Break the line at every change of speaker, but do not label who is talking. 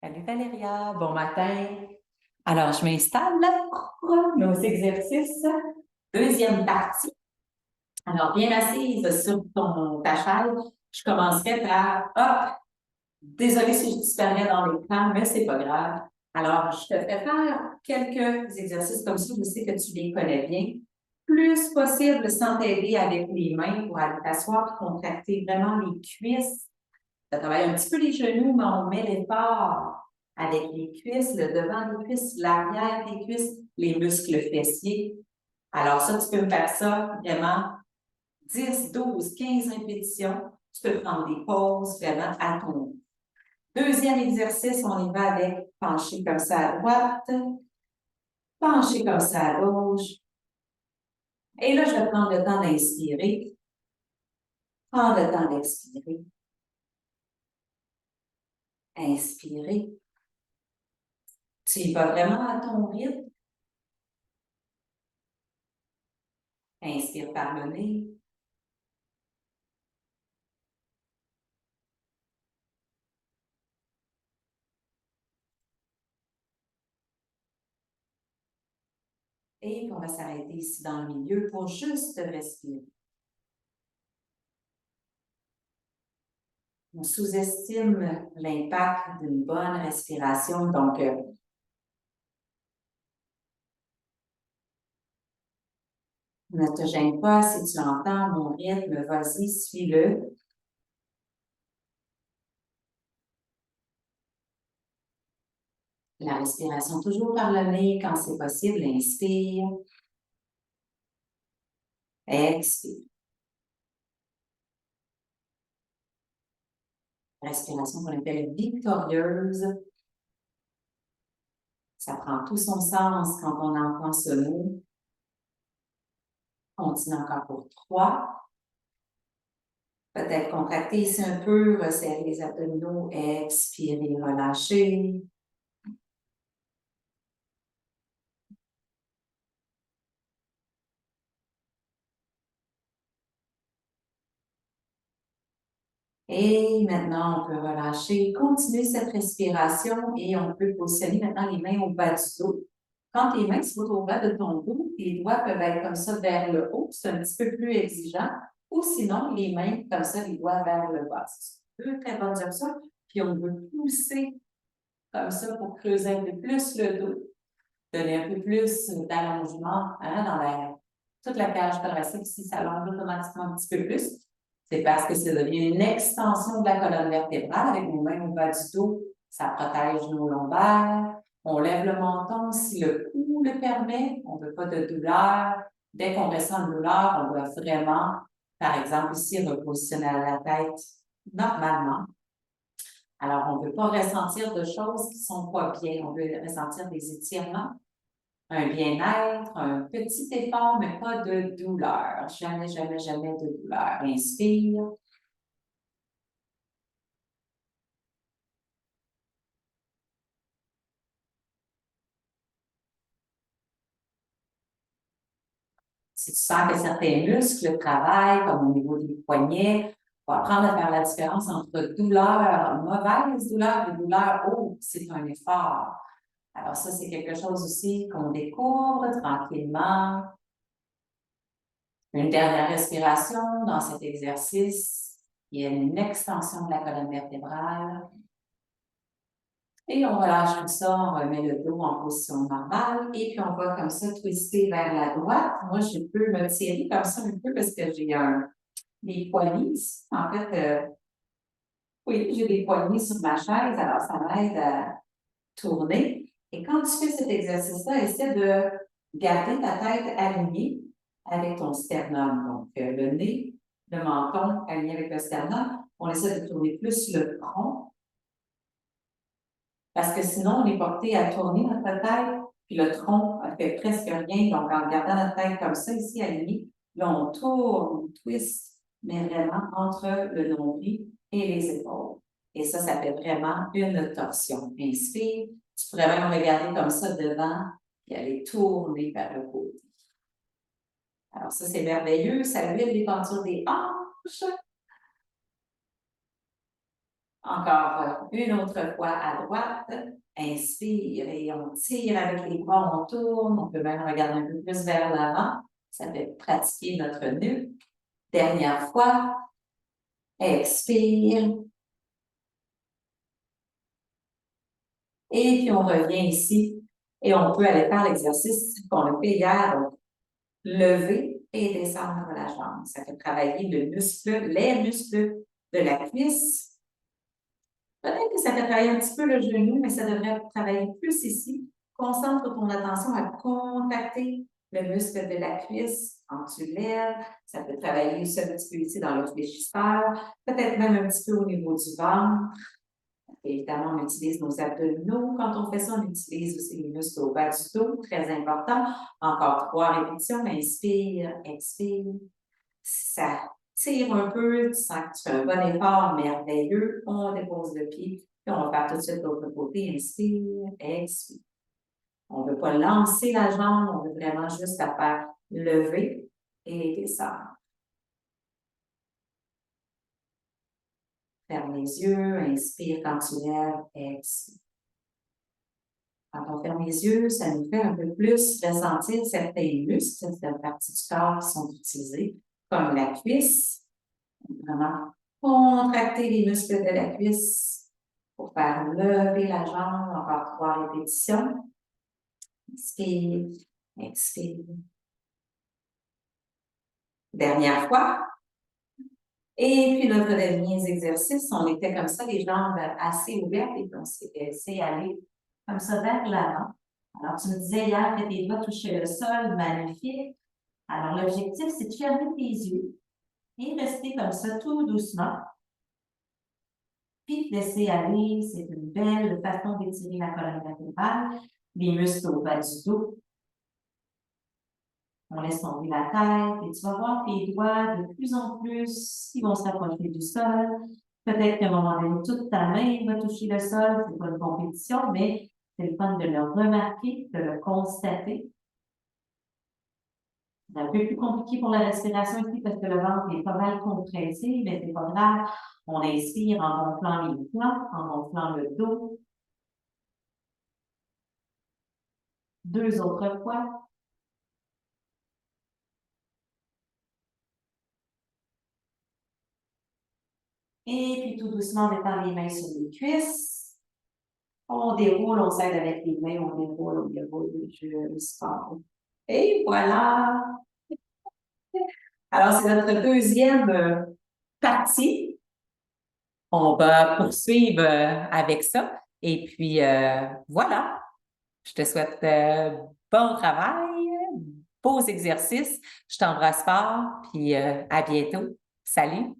Salut Valéria, bon matin. Alors, je m'installe là pour nos exercices. Deuxième partie. Alors, bien assise sur ta chaise, je commencerai par, hop, désolée si je disparais dans les plans, mais c'est pas grave. Alors, je te fais faire quelques exercices comme ça, je sais que tu les connais bien. Plus possible sans t'aider avec les mains pour aller t'asseoir et contracter vraiment les cuisses. Ça travaille un petit peu les genoux, mais on met l'effort avec les cuisses, le devant des cuisses, l'arrière des cuisses, les muscles fessiers. Alors ça, tu peux me faire ça vraiment 10, 12, 15 répétitions. Tu peux prendre des pauses vraiment à ton goût. Deuxième exercice, on y va avec pencher comme ça à droite, pencher comme ça à gauche. Et là, je vais prendre le temps d'inspirer, prendre le temps d'expirer, inspirer. Tu y vas vraiment à ton rythme. Inspire par le nez. Et on va s'arrêter ici dans le milieu pour juste respirer. On sous-estime l'impact d'une bonne respiration. Donc, ne te gêne pas si tu entends mon rythme, vas-y, suis-le. La respiration toujours par le nez quand c'est possible. Inspire. Expire. Respiration qu'on appelle victorieuse. Ça prend tout son sens quand on entend ce mot. Continue encore pour 3. Peut-être contracter ici un peu, resserrer les abdominaux, expirer, relâcher. Et maintenant, on peut relâcher, continuer cette respiration et on peut positionner maintenant les mains au bas du dos. Quand tes mains sont au bas de ton dos, les doigts peuvent être comme ça vers le haut, c'est un petit peu plus exigeant. Ou sinon, les mains comme ça, les doigts vers le bas. C'est deux très bonnes options. Puis on veut pousser comme ça pour creuser un peu plus le dos, donner un peu plus d'allongement dans toute la cage thoracique. Si ça allonge automatiquement un petit peu plus, c'est parce que ça devient une extension de la colonne vertébrale avec nos mains au bas du dos. Ça protège nos lombaires. On lève le menton si le cou le permet. On ne veut pas de douleur. Dès qu'on ressent une douleur, on doit vraiment, par exemple, ici, repositionner la tête normalement. Alors, on ne veut pas ressentir de choses qui ne sont pas bien. On veut ressentir des étirements, un bien-être, un petit effort, mais pas de douleur. Jamais, jamais, jamais de douleur. Inspire. Si tu sens que certains muscles travaillent, comme au niveau des poignets, on va apprendre à faire la différence entre douleur, mauvaise douleur et douleur haute. C'est un effort. Alors ça, c'est quelque chose aussi qu'on découvre tranquillement. Une dernière respiration dans cet exercice. Il y a une extension de la colonne vertébrale. Et on relâche tout ça, on remet le dos en position normale et puis on va comme ça twister vers la droite. Moi, je peux me tirer comme ça un peu parce que j'ai des poignées ici. En fait, oui, j'ai des poignées sur ma chaise, alors ça m'aide à tourner. Et quand tu fais cet exercice-là, essaie de garder ta tête alignée avec ton sternum. Donc, le nez, le menton aligné avec le sternum. On essaie de tourner plus le front parce que sinon, on est porté à tourner notre tête, puis le tronc ne fait presque rien. Donc, en gardant notre tête comme ça, ici, alignée, là, on tourne, on twist, mais vraiment entre le nombril et les épaules. Et ça fait vraiment une torsion. Inspire. Tu pourrais même regarder comme ça devant, puis aller tourner vers le côté. Alors, ça, c'est merveilleux. Ça huile les tentures des hanches. Encore une autre fois à droite. Inspire et on tire avec les bras, on tourne. On peut même regarder un peu plus vers l'avant. Ça fait pratiquer notre nuque. Dernière fois. Expire. Et puis, on revient ici et on peut aller faire l'exercice qu'on a fait hier. Donc, lever et descendre la jambe. Ça fait travailler les muscles de la cuisse. Peut-être que ça fait travailler un petit peu le genou, mais ça devrait travailler plus ici. Concentre ton attention à contracter le muscle de la cuisse quand tu lèves. Ça peut travailler aussi un petit peu ici dans le fléchisseur, peut-être même un petit peu au niveau du ventre. Évidemment, on utilise nos abdominaux. Quand on fait ça, on utilise aussi les muscles au bas du dos, très important. Encore 3 répétitions. Inspire, expire. Ça tire un peu, tu sens que tu fais un bon effort, merveilleux. On dépose le pied, puis on va faire tout de suite de l'autre côté. Inspire, expire. On ne veut pas lancer la jambe, on veut vraiment juste la faire lever et descendre. Ferme les yeux, inspire quand tu lèves, expire. Quand on ferme les yeux, ça nous fait un peu plus ressentir certains muscles, certaines parties du corps qui sont utilisées, comme la cuisse. Vraiment contracter les muscles de la cuisse pour faire lever la jambe. Encore 3 répétitions. Inspire, expire. Dernière fois. Et puis, notre dernier exercice, on était comme ça, les jambes assez ouvertes et puis on s'est laissé aller comme ça vers l'avant. Alors, tu me disais hier que tes doigts touchaient le sol, magnifique. Alors, l'objectif, c'est de fermer tes yeux et rester comme ça tout doucement. Puis, de laisser aller, c'est une belle façon d'étirer la colonne vertébrale, les muscles au bas du dos. On laisse tomber la tête et tu vas voir tes doigts de plus en plus qui vont se rapprocher du sol. Peut-être qu'à un moment donné, toute ta main va toucher le sol. C'est pas une compétition, mais c'est le fun de le remarquer, de le constater. C'est un peu plus compliqué pour la respiration ici parce que le ventre est pas mal compressé, mais c'est pas grave. On inspire en gonflant les flancs, en gonflant le dos. 2 autres fois. Et puis tout doucement, on étend les mains sur les cuisses. On déroule, on s'aide avec les mains, on déroule jusqu'en haut. Et voilà! Alors, c'est notre deuxième partie. On va poursuivre avec ça. Et puis, voilà. Je te souhaite bon travail, beaux exercices. Je t'embrasse fort, puis à bientôt. Salut!